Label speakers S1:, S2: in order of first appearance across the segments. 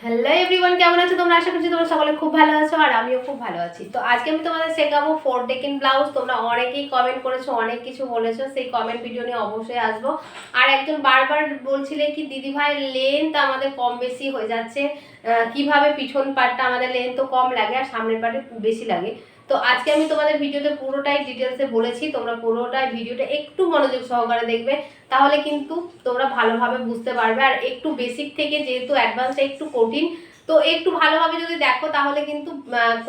S1: Hello everyone, কেমন আছো তোমরা? আশা করছি তোমরা সকলে খুব ভালো আছো আর আমিও খুব ভালো আছি। তো আজকে আমি তোমাদের শেখাবো ফোর টেকিং ব্লাউজ। তোমরা অনেকেই কমেন্ট করেছো, অনেক কিছু বলেছো, সেই কমেন্ট ভিডিও নিয়ে অবশ্যই আসবো। আর একজন বারবার বলছিলে কি দিদি ভাই লেন্থ আমাদের কম বেশি হয়ে যাচ্ছে, কিভাবে পিছন পাটটা আমাদের লেন্থ তো কম লাগে আর সামনের পাটে বেশি লাগে। তো আজকে আমি তোমাদের ভিডিওতে পুরোটাই ডিটেলসে বলেছি, তোমরা পুরোটাই ভিডিওটা একটু মনোযোগ সহকারে দেখবে, তাহলে কিন্তু তোমরা ভালোভাবে বুঝতে পারবে। আর একটু বেসিক থেকে যেহেতু অ্যাডভান্সটা একটু কঠিন, তো একটু ভালোভাবে যদি দেখো তাহলে কিন্তু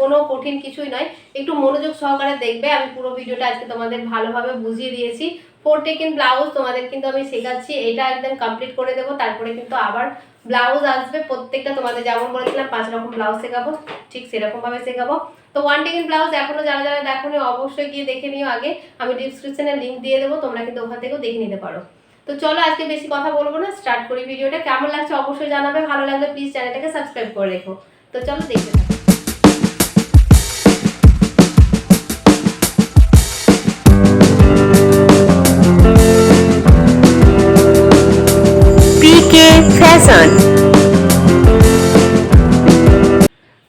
S1: কোনো কঠিন কিছুই নয়। একটু মনোযোগ সহকারে দেখবে, আমি পুরো ভিডিওটা আজকে তোমাদের ভালোভাবে বুঝিয়ে দিয়েছি। ফোর টেকিং ব্লাউজ তোমাদের কিন্তু আমি শেখাচ্ছি, এটা একদম কমপ্লিট করে দেবো, তারপরে কিন্তু আবার ব্লাউজ আসবে প্রত্যেকটা। তোমাদের যেমন বলেছিলাম 5 রকম ব্লাউজ শেখাবো, ঠিক সেরকমভাবে শেখাবো। তো ওয়ান টেকিং ব্লাউজ এখনো যারা যারা দেখোনি অবশ্যই গিয়ে দেখে নিও আগে, আমি ডিসক্রিপশনে লিঙ্ক দিয়ে দেবো, তোমরা কিন্তু ওখান থেকেও দেখে নিতে পারো। তো চলো আজকে বেশি কথা বলবো না, স্টার্ট করি ভিডিওটা। কেমন লাগছে অবশ্যই জানাবে, ভালো লাগলে প্লিজ চ্যানেলটাকে সাবস্ক্রাইব করে রেখো। তো চলো দেখতে থাকো।
S2: পিকে ফ্যাশন।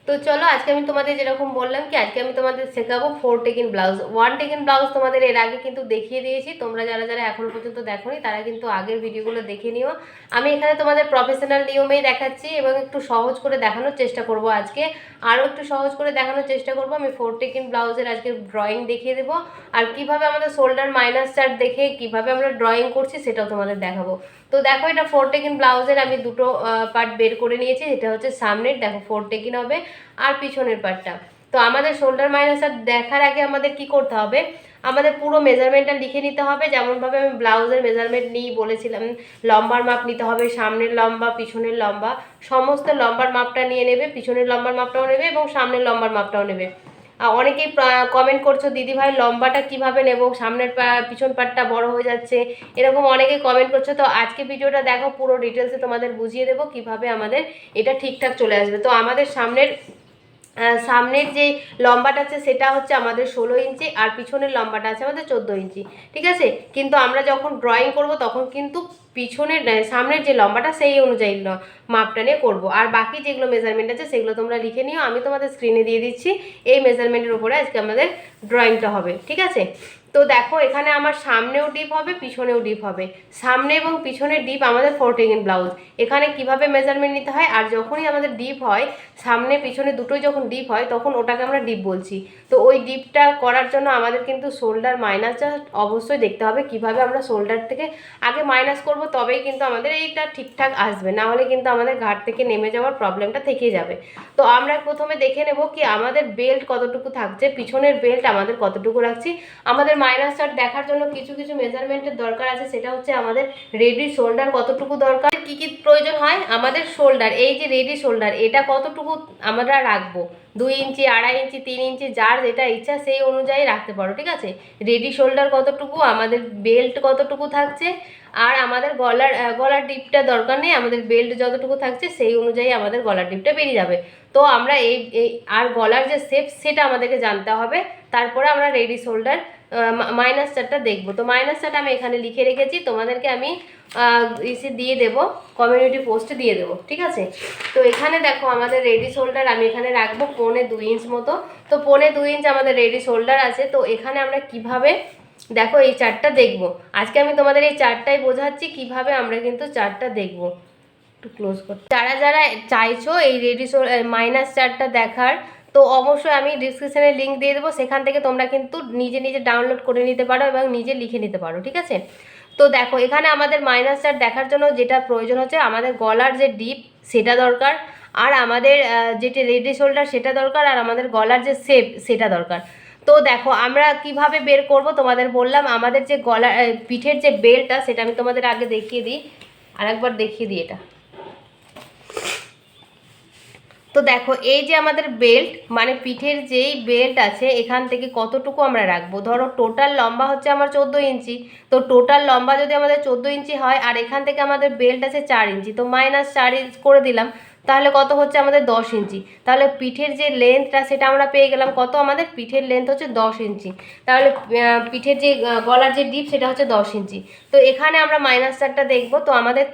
S1: তো চলো আজকে আমি তোমাদের যেরকম বললাম কি আজকে আমি তোমাদের শেখাবো four taking blouse. One taking blouse তোমাদের এর আগে কিন্তু দেখিয়ে দিয়েছি, তোমরা যারা যারা এখনো পর্যন্ত দেখোনি তারা কিন্তু আগের ভিডিওগুলো দেখে নিও। আমি এখানে তোমাদের প্রফেশনাল নিয়মেই দেখাচ্ছি এবং একটু সহজ করে দেখানোর চেষ্টা করব আজকে, আরও একটু সহজ করে দেখানোর চেষ্টা করব। আমি ফোর টেকিং ব্লাউজের আজকে ড্রয়িং দেখিয়ে দেবো, আর কিভাবে আমাদের শোল্ডার মাইনাস চার্ট দেখে কিভাবে আমরা ড্রয়িং করছি সেটাও তোমাদের দেখাবো। তো দেখো এটা ফোর টেকিং ব্লাউজের আমি দুটো পার্ট বের করে নিয়েছি। এটা হচ্ছে সামনের, দেখো ফোর টেকিং হবে, আর পিছনের পার্টটা। তো আমাদের শোল্ডার মাইনাসটা দেখার আগে আমাদের কি করতে হবে, আমাদের পুরো মেজারমেন্টটা লিখে নিতে হবে। যেমনভাবে আমি ব্লাউজের মেজারমেন্ট নিই বলেছিলাম, লম্বার মাপ নিতে হবে, সামনের লম্বা পিছনের লম্বা সমস্ত লম্বার মাপটা নিয়ে নেবে, পিছনের লম্বার মাপটাও নেবে এবং সামনের লম্বার মাপটাও নেবে। অনেকেই কমেন্ট করছো দিদি ভাই লম্বাটা কিভাবে নেব, সামনের পিছন পাটটা বড় হয়ে যাচ্ছে, এরকম অনেকেই কমেন্ট করছো। তো আজকে ভিডিওটা দেখো, পুরো ডিটেলসে তোমাদের বুঝিয়ে দেবো কিভাবে আমাদের এটা ঠিকঠাক চলে আসবে। তো আমাদের সামনের যে লম্বাটা আছে সেটা হচ্ছে আমাদের 16 ইঞ্চি, আর পিছনের লম্বাটা আছে আমাদের 14 ইঞ্চি, ঠিক আছে। কিন্তু আমরা যখন ড্রয়িং করব তখন কিন্তু পিছনের সামনের যে লম্বাটা সেই অনুযায়ী মাপটা নিয়ে করবো। আর বাকি যেগুলো মেজারমেন্ট আছে সেগুলো তোমরা লিখে নিও, আমি তোমাদের স্ক্রিনে দিয়ে দিচ্ছি। এই মেজারমেন্টের উপরে আজকে আমাদের ড্রয়িংটা হবে, ঠিক আছে। তো দেখো এখানে আমার সামনেও ডিপ হবে, পিছনেও ডিপ হবে। সামনে এবং পিছনের ডিপ আমাদের ফোর টেকিং ব্লাউজ। এখানে কিভাবে মেজারমেন্ট নিতে হয়, আর যখনই আমাদের ডিপ হয়, সামনে পিছনে দুটোই যখন ডিপ হয় তখন ওটাকে আমরা ডিপ বলছি। তো ওই ডিপটা করার জন্য আমাদের কিন্তু শোল্ডার মাইনাসটা অবশ্যই দেখতে হবে, কিভাবে আমরা শোল্ডার থেকে আগে মাইনাস করব, তবেই কিন্তু আমাদের এইটা ঠিকঠাক আসবে, না হলে কিন্তু আমাদের ঘাট থেকে নেমে যাওয়ার প্রবলেমটা থেকে যাবে। তো আমরা প্রথমে দেখে নেব কি আমাদের বেল্ট কতটুকু থাকছে, পিছনের বেল্ট আমাদের কতটুকু রাখছি। আমাদের মাইনাস চার্ট দেখার জন্য কিছু কিছু মেজারমেন্টের দরকার আছে, সেটা হচ্ছে আমাদের রেডি শোল্ডার কতটুকু দরকার, কি কি প্রয়োজন হয়। আমাদের শোল্ডার, এই যে রেডি শোল্ডার, এটা কতটুকু আমরা রাখবো, 2 ইঞ্চি, 2.5 ইঞ্চি, 3 ইঞ্চি, যার যেটা ইচ্ছা সেই অনুযায়ী রাখতে পারো, ঠিক আছে। রেডি শোল্ডার কতটুকু, আমাদের বেল্ট কতটুকু থাকছে, আর আমাদের গলার ডিপটা দরকার নেই, আমাদের বেল্ট যতটুকু থাকছে সেই অনুযায়ী আমাদের গলার ডিপটা বেরিয়ে যাবে। তো আমরা এই আর গলার যে শেপ সেটা আমাদেরকে জানতে হবে, তারপরে আমরা রেডি শোল্ডার মাইনাস চারটা দেখবো। তো মাইনাস চারটা আমি এখানে লিখে রেখেছি, তোমাদেরকে আমি ইসে দিয়ে দেবো, কমিউনিটি পোস্টে দিয়ে দেবো, ঠিক আছে। তো এখানে দেখো আমাদের রেডি শোল্ডার আমি এখানে রাখবো 1.25 ইঞ্চ মতো। তো 1.25 ইঞ্চ আমাদের রেডি শোল্ডার আছে। তো এখানে আমরা কিভাবে দেখো এই চারটা দেখবো, আজকে আমি তোমাদের এই চারটাই বোঝাচ্ছি কিভাবে আমরা কিন্তু চারটা দেখবো। একটু ক্লোজ করতে, যারা যারা চাইছো এই রেডি মাইনাস চারটা দেখার, তো অবশ্যই আমি ডিসক্রিপশনে লিঙ্ক দিয়ে দেবো, সেখান থেকে তোমরা কিন্তু নিজে নিজে ডাউনলোড করে নিতে পারো এবং নিজে লিখে নিতে পারো, ঠিক আছে। তো দেখো এখানে আমাদের মাইনাস চার্ট দেখার জন্য যেটা প্রয়োজন হচ্ছে, আমাদের গলার যে ডিপ সেটা দরকার, আর আমাদের যেটা রেডি শোল্ডার সেটা দরকার, আর আমাদের গলার যে শেপ সেটা দরকার। তো দেখো আমরা কিভাবে বের করব, তোমাদের বললাম আমাদের যে পিঠের যে বেল্টটা সেটা আমি তোমাদের আগে দেখিয়ে দিই, আরেকবার দেখিয়ে দিই এটা। তো দেখো এই যে আমাদের বেল্ট, মানে পিঠের যেই বেল্ট আছে এখান থেকে কতটুকু আমরা রাখবো, ধরো টোটাল লম্বা হচ্ছে আমার 14 ইঞ্চি। তো টোটাল লম্বা যদি আমাদের 14 ইঞ্চি হয়, আর এখান থেকে আমাদের বেল্ট আছে 4 ইঞ্চি, তো -4 ইঞ্চ করে দিলাম। তাহলে কত হচ্ছে আমাদের 10 ইঞ্চি। তাহলে পিঠের যে লেন্থটা সেটা আমরা পেয়ে গেলাম কত, আমাদের পিঠের লেন্থ হচ্ছে 10 ইঞ্চি। তাহলে পিঠের যে গলার যে ডিপ সেটা হচ্ছে 10 ইঞ্চি। তো এখানে আমরা মাইনাস চারটা দেখবো। তো আমাদের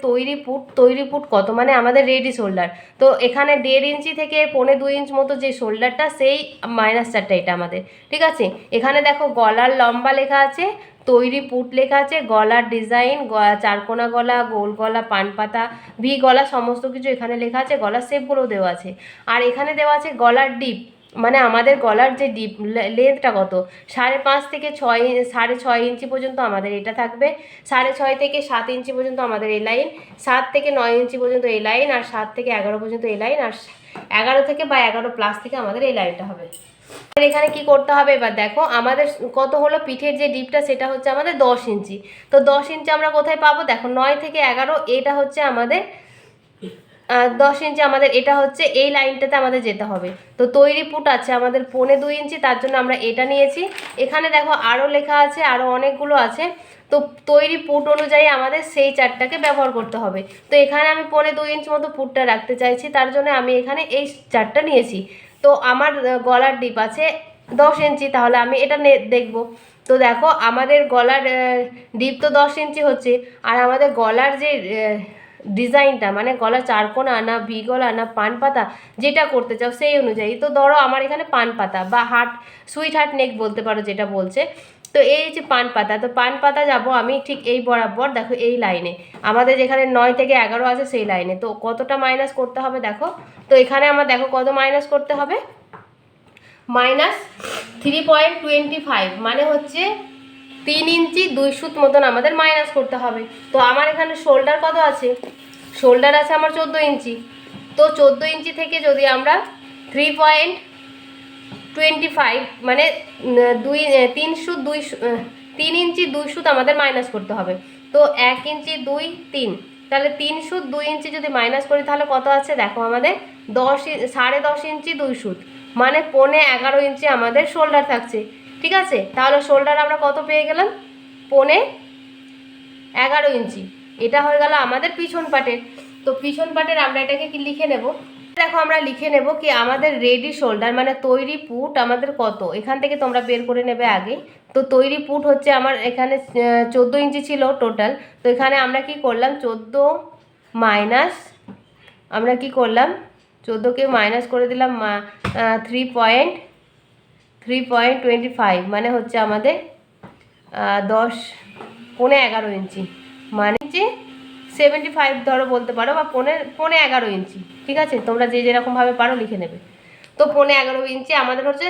S1: তৈরি পুট কত, মানে আমাদের রেডি শোল্ডার। তো এখানে 1.5 ইঞ্চি থেকে 1.25 ইঞ্চ মতো যে শোল্ডারটা, সেই মাইনাস চারটা এটা আমাদের, ঠিক আছে। এখানে দেখো গলার লম্বা লেখা আছে, তৈরি পুট লেখা আছে, গলার ডিজাইন, চারকোনা গলা, গোল গলা, পান পাতা, ভি গলা, সমস্ত কিছু এখানে লেখা আছে। গলার শেপগুলোও দেওয়া আছে। আর এখানে দেওয়া আছে গলার ডিপ, মানে আমাদের গলার যে ডিপ লেন্থটা কত, 5.5 থেকে 6.5 ইঞ্চি পর্যন্ত আমাদের এটা থাকবে। 6.5 থেকে 7 ইঞ্চি পর্যন্ত আমাদের এই লাইন, 7 থেকে 9 ইঞ্চি পর্যন্ত এই লাইন, আর 7 থেকে 11 পর্যন্ত এই লাইন, আর 11 থেকে বা 11 প্লাস থেকে আমাদের এই লাইনটা হবে। এখানে কি করতে হবে এবার দেখো, আমাদের কত হলো, পিঠের যে ডিপটা সেটা হচ্ছে আমাদের 10 ইঞ্চি। তো 10 ইঞ্চি আমরা কোথায় পাবো, দেখো 9 থেকে 11 এটা হচ্ছে আমাদের 10 ইঞ্চি, আমাদের এটা হচ্ছে এই লাইনটাতে আমাদের যেতে হবে। তো তৈরি পুট আছে আমাদের 1.25 ইঞ্চি, তার জন্য আমরা এটা নিয়েছি। এখানে দেখো আরও লেখা আছে, আরও অনেকগুলো আছে। তো তৈরি পুট অনুযায়ী আমাদের সেই চারটাকে ব্যবহার করতে হবে। তো এখানে আমি 1.25 ইঞ্চি মতো পুটটা রাখতে চাইছি, তার জন্য আমি এখানে এই চারটা নিয়েছি। তো আমার গলার ডিপ আছে 10 ইঞ্চি, তাহলে আমি এটা দেখব। তো দেখো আমাদের গলার ডিপ তো 10 ইঞ্চি হচ্ছে, আর আমাদের গলার যে ডিজাইনটা, মানে গলা চারকোনা না ভি গলা না পান পাতা, যেটা করতে চাও সেই অনুযায়ী। তো ধরো আমার এখানে পান পাতা বা সুইট হার্ট নেক বলতে পারো যেটা বলছে। তো এই যে পান পাতা, তো পান পাতা যাব আমি ঠিক এই বরাবর, দেখো এই লাইনে আমাদের যেখানে 9 থেকে 11 আছে সেই লাইনে। তো কতটা মাইনাস করতে হবে দেখো, তো এখানে আমার দেখো কত মাইনাস করতে হবে, -3.25, মানে হচ্ছে 3 ইঞ্চি 2 সুত মতন আমাদের মাইনাস করতে হবে। তো আমার এখানে শোল্ডার কত আছে, শোল্ডার আছে আমার 14 ইঞ্চি। তো 14 ইঞ্চি থেকে যদি আমরা 3.25 মানে 3 ইঞ্চি 2 সুত আমাদের মাইনাস করতে হবে। তো 1 ইঞ্চি 2 3, তাহলে 3 সুত 2 ইঞ্চি যদি মাইনাস করি তাহলে কত আছে দেখো, আমাদের 10.5 ইঞ্চি 2 সুত, মানে 11.5 ইঞ্চি আমাদের শোল্ডার থাকছে, ঠিক আছে। তাহলে শোল্ডার আমরা কত পেয়ে গেলাম, 11.5 ইঞ্চি। এটা হয়ে গেল আমাদের পিছন পাটের। তো পিছন পাটের আমরা এটাকে কি লিখে নেব, দেখো আমরা লিখে নেব কি আমাদের রেডি শোল্ডার মানে তৈরি পুট আমাদের কত, এখান থেকে তোমরা বের করে নেবে আগে। তো তৈরি পুট হচ্ছে আমার এখানে 14 ইঞ্চি ছিল টোটাল। তো এখানে আমরা কি করলাম, 14 মাইনাস, আমরা কি করলাম 14কে মাইনাস করে দিলাম 3.25, মানে হচ্ছে আমাদের 11.5 ইঞ্চি, মানে হচ্ছে 75 ধরো বলতে পারো, বা 11.5 ইঞ্চি, ঠিক আছে। তোমরা যে যেরকমভাবে পারো লিখে নেবে। তো 11.5 ইঞ্চি আমাদের হচ্ছে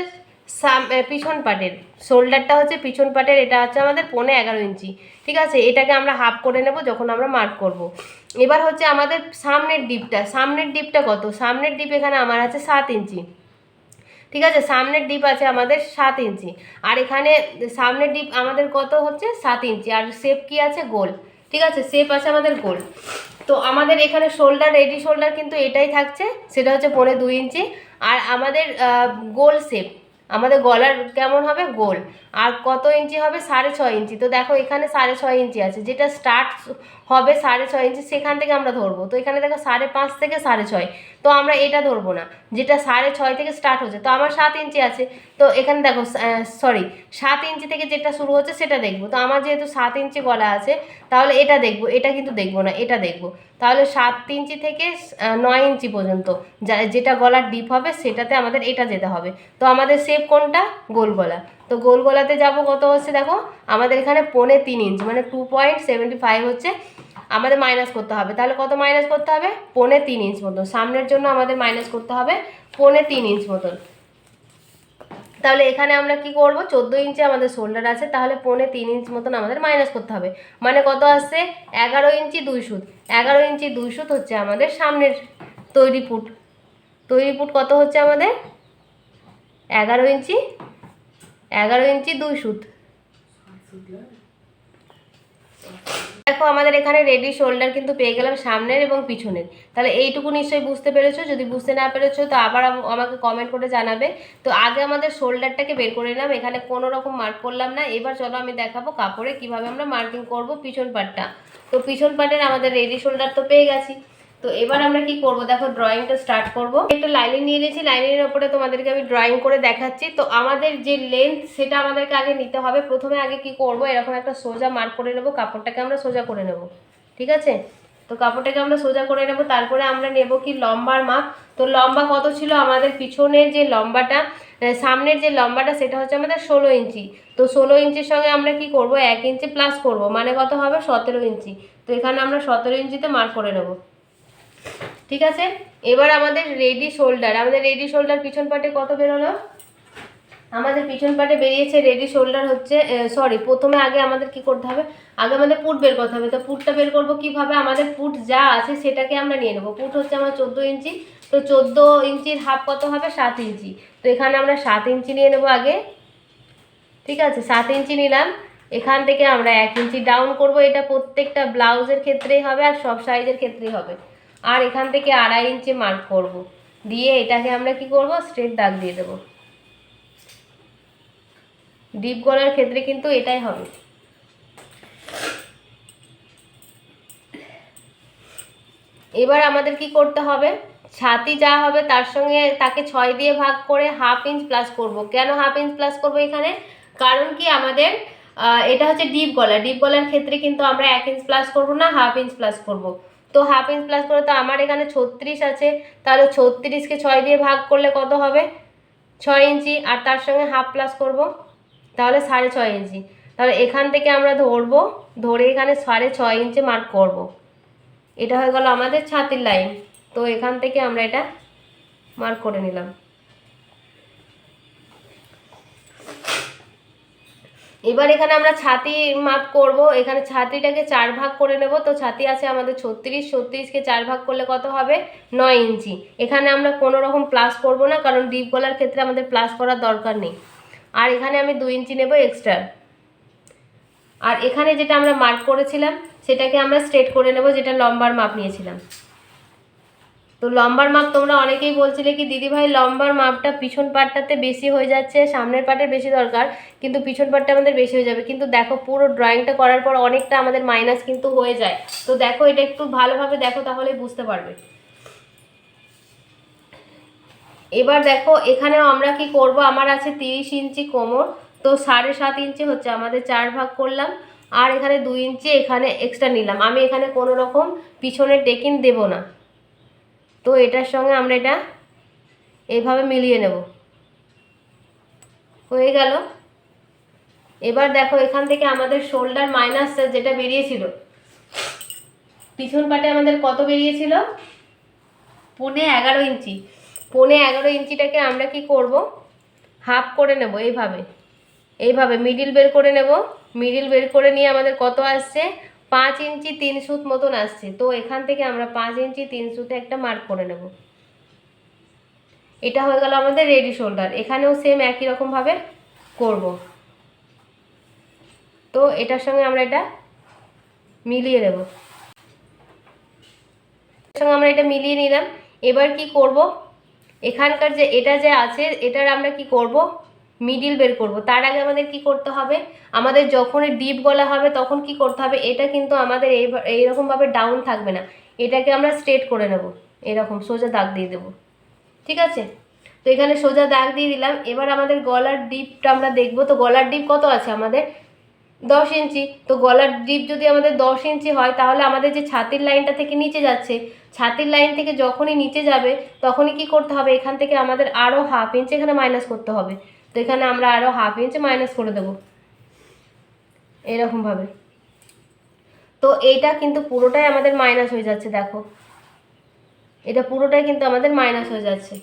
S1: পিছন পাটের, শোল্ডারটা হচ্ছে পিছন পাটের, এটা হচ্ছে আমাদের 11.5 ইঞ্চি, ঠিক আছে। এটাকে আমরা হাফ করে নেব যখন আমরা মার্ক করব। এবার হচ্ছে আমাদের সামনের ডিপটা কত, সামনের ডিপ এখানে আমার আছে 7 ইঞ্চি, ঠিক আছে। সামনের ডিপ আছে আমাদের 7 ইঞ্চি, আর এখানে সামনের ডিপ আমাদের কত হচ্ছে 7 ইঞ্চি, আর শেপ কি আছে গোল, ঠিক আছে, শেপ আছে আমাদের গোল। তো আমাদের এখানে শোল্ডার, রেডি শোল্ডার কিন্তু এটাই থাকছে, সেটা হচ্ছে 2.25 ইঞ্চি। আর আমাদের গোল শেপ, আমাদের গলার কেমন হবে গোল, আর কত ইঞ্চি হবে 6.5 ইঞ্চি। তো দেখো এখানে 6.5 ইঞ্চি আছে, যেটা স্টার্ট হবে 6.5 ইঞ্চি সেখান থেকে আমরা ধরবো। তো এখানে দেখো 5.5 থেকে 6.5, তো আমরা এটা ধরবো না, যেটা 6.5 থেকে স্টার্ট হচ্ছে। তো আমার 7 ইঞ্চি আছে, তো এখানে দেখো 7 ইঞ্চি থেকে যেটা শুরু হচ্ছে সেটা দেখবো। তো আমার যেহেতু 7 ইঞ্চি গলা আছে, তাহলে এটা দেখবো, এটা কিন্তু দেখবো না, এটা দেখবো। তাহলে 7 ইঞ্চি থেকে 9 ইঞ্চি পর্যন্ত যেটা গলার ডিপ হবে সেটাতে আমাদের এটা যেতে হবে। তো আমাদের শেপ কোনটা, গোল গলা। তো গোল গলাতে যাবো, কত হচ্ছে দেখো আমাদের এখানে 3.25 ইঞ্চি, মানে 2.75 হচ্ছে আমাদের মাইনাস করতে হবে। তাহলে কত মাইনাস করতে হবে, 3.25 ইঞ্চ মতন। সামনের জন্য আমাদের মাইনাস করতে হবে 3.25 ইঞ্চ মতন। তাহলে এখানে আমরা কি করব, 14 ইঞ্চি আমাদের শোল্ডার আছে, তাহলে 3.25 ইঞ্চ মতন আমাদের মাইনাস করতে হবে, মানে কত আসছে 11 ইঞ্চি 2 সুত। 11 ইঞ্চি 2 সুত হচ্ছে আমাদের সামনের তৈরি পুট। তৈরি পুট কত হচ্ছে আমাদের 11 ইঞ্চি 2 সুত। দেখো আমাদের এখানে রেডি শোল্ডার কিন্তু পেয়ে গেলাম সামনের এবং পিছনের। তাহলে এইটুকু নিশ্চয়ই বুঝতে পেরেছো, যদি বুঝতে না পেরেছো তো আবার আমাকে কমেন্ট করে জানাবে। তো আগে আমাদের শোল্ডারটাকে বের করে নিলাম, এখানে কোনো রকম মার্ক করলাম না। এবার চলো আমি দেখাবো কাপড়ে কিভাবে আমরা মার্কিং করব পিছন পাটটা। তো পিছন পাটের আমাদের রেডি শোল্ডার তো পেয়ে গেছি। তো এবার আমরা কি করব, দেখো ড্রয়িংটা স্টার্ট করব। একটা লাইনিং নিয়ে নিয়েছি, লাইনিংয়ের ওপরে তোমাদেরকে আমি ড্রয়িং করে দেখাচ্ছি। তো আমাদের যে লেন্থ সেটা আমাদেরকে আগে নিতে হবে। প্রথমে আগে কি করব, এরকম একটা সোজা মার্ক করে নেব, কাপড়টাকে আমরা সোজা করে নেব, ঠিক আছে। তো কাপড়টাকে আমরা সোজা করে নেব, তারপরে আমরা নেব কি লম্বার মাপ। তো লম্বা কত ছিল আমাদের, পিছনের যে লম্বাটা, সামনের যে লম্বাটা সেটা হচ্ছে আমাদের 16 ইঞ্চি। তো 16 ইঞ্চির সঙ্গে আমরা কি করব, 1 ইঞ্চি প্লাস করব, মানে কত হবে 17 ইঞ্চি। তো এখানে আমরা 17 ইঞ্চিতে মার্ক করে নেব, ঠিক আছে। এবার আমাদের রেডি শোল্ডার, আমাদের রেডি শোল্ডার পিছন পাটে কত বেরোলো, আমাদের পিছন পাটে বেরিয়েছে রেডি শোল্ডার হচ্ছে সরি, প্রথমে আগে আমাদের কি করতে হবে, আগে আমাদের পুট বের করতে হবে। তো পুটটা বের করবো কিভাবে, আমাদের পুট যা আছে সেটাকে আমরা নিয়ে নেবো। পুট হচ্ছে আমার 14 ইঞ্চি, তো 14 ইঞ্চির হাফ কত হবে 7 ইঞ্চি। তো এখানে আমরা 7 ইঞ্চি নিয়ে নেবো আগে, ঠিক আছে। 7 ইঞ্চি নিলাম, এখান থেকে আমরা 1 ইঞ্চি ডাউন করব। এটা প্রত্যেকটা ব্লাউজের ক্ষেত্রেই হবে আর সব সাইজের ক্ষেত্রেই হবে। আর এখান থেকে 2.5 ইঞ্চি মার্ক করব, দিয়ে এটাকে আমরা কি করব, স্ট্রেট দাগ দিয়ে দেবো। ডিপ গলার ক্ষেত্রে কিন্তু এটাই হবে। এবার আমাদের কি করতে হবে, ছাতি যা হবে তার সঙ্গে তাকে 6 দিয়ে ভাগ করে 1/2 ইঞ্চ প্লাস করব। কেন 1/2 ইঞ্চ প্লাস করব এখানে, কারণ কি আমাদের এটা হচ্ছে ডিপ গলা, ডিপ গলার ক্ষেত্রে কিন্তু আমরা 1 ইঞ্চ প্লাস করব না, 1/2 ইঞ্চ প্লাস করব। তো 1/2 ইঞ্চ প্লাস করে, তো আমার এখানে 36 আছে, তাহলে 36কে 6 দিয়ে ভাগ করলে কত হবে 6 ইঞ্চি, আর তার সঙ্গে হাফ প্লাস করব, তাহলে 6.5 ইঞ্চি। তাহলে এখান থেকে আমরা ধরবো, ধরে এখানে 6.5 ইঞ্চি মার্ক করব। এটা হয়ে গেল আমাদের ছাতির লাইন। তো এখান থেকে আমরা এটা মার্ক করে নিলাম। এবার এখানে আমরা ছাতি মাপ করব, এখানে ছাতিটাকে 4 ভাগ করে নেব। তো ছাতি আছে আমাদের 36, 36কে 4 ভাগ করলে কত হবে 9 ইঞ্চি। এখানে আমরা কোনো রকম প্লাস করব না, কারণ ডিপ গলার ক্ষেত্রে আমাদের প্লাস করার দরকার নেই। আর এখানে আমি 2 ইঞ্চি নেব এক্সট্রা। আর এখানে যেটা আমরা মার্ক করেছিলাম সেটাকে আমরা স্ট্রেট করে নেব, যেটা লম্বার মাপ নিয়েছিলাম। তো লম্বার মাপ তোমরা অনেকেই বলছিলে কি দিদিভাই লম্বার মাপটা পিছন পাটটাতে বেশি হয়ে যাচ্ছে, সামনের পাটের বেশি দরকার, কিন্তু পিছন পাটটা আমাদের বেশি হয়ে যাবে। কিন্তু দেখো পুরো ড্রয়িংটা করার পর অনেকটা আমাদের মাইনাস কিন্তু হয়ে যায়। তো দেখো এটা একটু ভালোভাবে দেখো, তাহলে বুঝতে পারবে। এবার দেখো এখানেও আমরা কি করব, আমার আছে 30 ইঞ্চি কোমর, তো 7.5 ইঞ্চি হচ্ছে আমাদের 4 ভাগ করলাম, আর এখানে 2 ইঞ্চি এখানে এক্সট্রা নিলাম। আমি এখানে কোনো রকম পিছনে টেকিং দেব না। তো এটার সঙ্গে আমরা এটা এইভাবে মিলিয়ে নেব, হয়ে গেল। এবার দেখো এখান থেকে আমাদের শোল্ডার মাইনাস যেটা বেরিয়েছিল, পিছন পাটে আমাদের কত বেরিয়েছিল 11.5 ইঞ্চি। 11.5 ইঞ্চিটাকে আমরা কি করব, হাফ করে নেব, এইভাবে এইভাবে মিডিল বের করে নেব। মিডিল বের করে নিয়ে আমাদের কত আসছে 5 ইঞ্চি 3 সুত মতন আসছে। তো এখান থেকে আমরা 5 ইঞ্চি 3 সুতে একটা মার্ক করে নেব। এটা হয়ে গেল আমাদের রেডি শোল্ডার। এখানেও সেম একই রকমভাবে করব। তো এটার সঙ্গে আমরা এটা মিলিয়ে নেব, সঙ্গে আমরা এটা মিলিয়ে নিলাম। এবার কি করব, এখানকার যে এটা যে আছে এটার আমরা কি করব, মিডিল বের করব। তার আগে আমাদের কি করতে হবে, আমাদের যখনই ডিপ গলা হবে তখন কি করতে হবে, এটা কিন্তু আমাদের এইরকমভাবে ডাউন থাকবে না, এটাকে আমরা স্ট্রেট করে নেব, এরকম সোজা দাগ দিয়ে দেব, ঠিক আছে। তো এখানে সোজা দাগ দিয়ে দিলাম। এবার আমাদের গলার ডিপটা আমরা দেখব। তো গলার ডিপ কত আছে আমাদের 10 ইঞ্চি। তো গলার ডিপ যদি আমাদের 10 ইঞ্চি হয়, তাহলে আমাদের যে ছাতির লাইনটা থেকে নিচে যাচ্ছে, ছাতির লাইন থেকে যখনই নিচে যাবে তখনই কি করতে হবে, এখান থেকে আমাদের আরও 1/2 ইঞ্চি এখানে মাইনাস করতে হবে। তো এখানে আমরা আরও 1/2 ইঞ্চি মাইনাস করে দেবো এরকমভাবে। তো এইটা কিন্তু পুরোটাই আমাদের মাইনাস হয়ে যাচ্ছে, দেখো এটা পুরোটাই কিন্তু আমাদের মাইনাস হয়ে যাচ্ছে।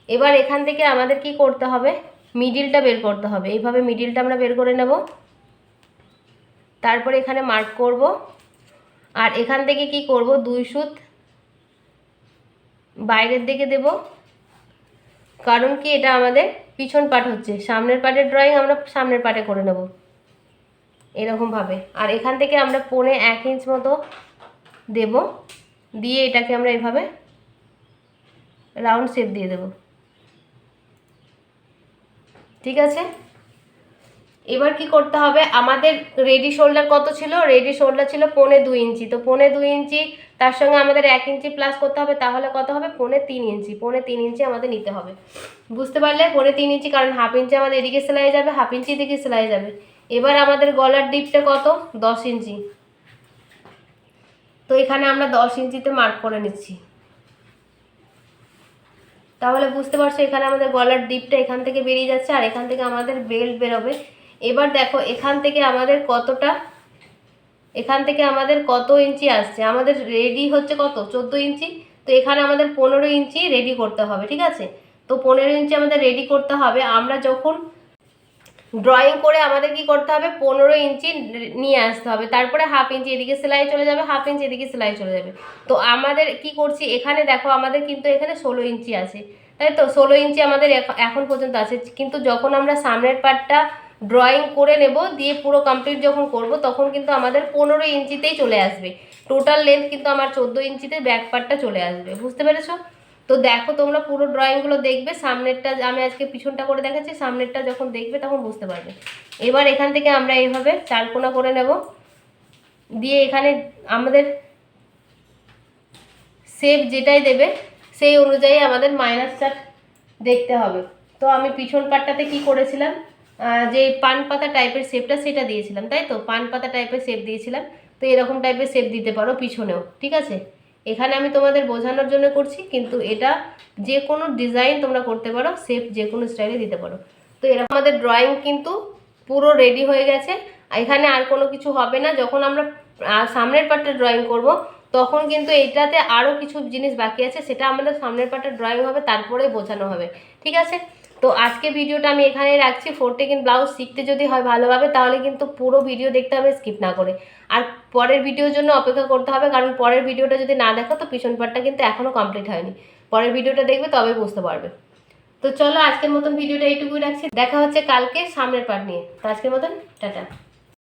S1: এবার এখান থেকে আমাদের কি করতে হবে, মিডিলটা বের করতে হবে। এইভাবে মিডিলটা আমরা বের করে নেব, তারপরে এখানে মার্ক করব। আর এখান থেকে কি করব, 2 সুত বাইরের দিকে দেব, কারণ কি এটা আমাদের পিছন পাট হচ্ছে, সামনের পাটের ড্রয়িং আমরা সামনের পাটে করে নেব এরকমভাবে। আর এখান থেকে আমরা 1.5 ইঞ্চ মতো দেব, দিয়ে এটাকে আমরা এইভাবে রাউন্ড শেপ দিয়ে দেব, ঠিক আছে। এবার কি করতে হবে, আমাদের রেডি শোল্ডার কত ছিল, রেডি শোল্ডার ছিল 2.25 ইঞ্চি। তো 2.25 ইঞ্চি তার সঙ্গে আমাদের 1 ইঞ্চি প্লাস করতে হবে, তাহলে কত হবে 3.25 ইঞ্চি। 3.25 ইঞ্চি আমাদের নিতে হবে, বুঝতে পারলে? 3.25 ইঞ্চি, কারণ 1/2 ইঞ্চি আমাদের এদিকে সেলাই যাবে, 1/2 ইঞ্চি এদিকে সেলাই যাবে। এবার আমাদের গলার ডিপটা কত, 10 ইঞ্চি। তো এখানে আমরা 10 ইঞ্চিতে মার্ক করে নিচ্ছি। তাহলে বুঝতে পারছো এখানে আমাদের গলার ডিপটা এখান থেকে বেরিয়ে যাচ্ছে, আর এখান থেকে আমাদের বেল্ট বেরোবে। এবার দেখো এখান থেকে আমাদের কতটা, এখান থেকে আমাদের কত ইঞ্চি আসছে, আমাদের রেডি হচ্ছে কত 14 ইঞ্চি। তো এখানে আমাদের 15 ইঞ্চি রেডি করতে হবে, ঠিক আছে? তো 15 ইঞ্চি আমাদের রেডি করতে হবে। আমরা যখন ড্রয়িং করে আমাদের কি করতে হবে, 15 ইঞ্চি নিয়ে আসতে হবে, তারপরে 1/2 ইঞ্চি এদিকে সেলাই চলে যাবে, 1/2 ইঞ্চি এদিকে সেলাই চলে যাবে। তো আমাদের কি করছি, এখানে দেখো আমাদের কিন্তু এখানে 16 ইঞ্চি আছে, তাই তো? 16 ইঞ্চি আমাদের এখন পর্যন্ত আছে, কিন্তু যখন আমরা সামনের পার্টটা ড্রয়িং করে নেব, দিয়ে পুরো কমপ্লিট যখন করব, তখন কিন্তু আমাদের 15 ইঞ্চিতেই চলে আসবে। টোটাল লেন্থ কিন্তু আমার 14 ইঞ্চিতে ব্যাক পার্টটা চলে আসবে, বুঝতে পেরেছো? তো দেখো তোমরা পুরো ড্রয়িংগুলো দেখবে, সামনেরটা আমি আজকে পিছনটা করে দেখাচ্ছি, সামনেরটা যখন দেখবে তখন বুঝতে পারবে। এবার এখান থেকে আমরা এইভাবে চারকোনা করে নেব, দিয়ে এখানে আমাদের শেপ যেটাই দেবে সেই অনুযায়ী আমাদের -4 দেখতে হবে। তো আমি পিছন পাটটাতে কি করেছিলাম, যে পান পাতা টাইপের শেপটা সেটা দিয়েছিলাম, তাই তো? পান পাতা টাইপের শেপ দিয়েছিলাম, তো এরকম টাইপের শেপ দিতে পারো পিছনেও, ঠিক আছে? এখানে আমি তোমাদের বোঝানোর জন্য করছি, কিন্তু এটা যে কোনো ডিজাইন তোমরা করতে পারো, শেপ যে কোনো স্টাইলে দিতে পারো। তো এরকম আমাদের ড্রয়িং কিন্তু পুরো রেডি হয়ে গেছে। এখানে আর কোনো কিছু হবে না। যখন আমরা সামনের পার্টটা ড্রয়িং করব, তখন কিন্তু এইটাতে আরও কিছু জিনিস বাকি আছে, সেটা আমাদের সামনের পার্টটা ড্রয়িং হবে, তারপরে বোঝানো হবে, ঠিক আছে? তো আজকে ভিডিওটা আমি এখানেই রাখছি। 4 টেকিং ব্লাউজ শিখতে যদি হয় ভালোভাবে, তাহলে কিন্তু পুরো ভিডিও দেখতে হবে, স্কিপ না করে। আর পরের ভিডিওর জন্য অপেক্ষা করতে হবে, কারণ পরের ভিডিওটা যদি না দেখো তো পিছন পার্টটা কিন্তু এখনও কমপ্লিট হয়নি। পরের ভিডিওটা দেখবে তবে বুঝতে পারবে। তো চলো আজকের মতন ভিডিওটা এইটুকুই রাখছি, দেখা হচ্ছে কালকে সামনের পার্ট নিয়ে। তো আজকের মতন টাটা।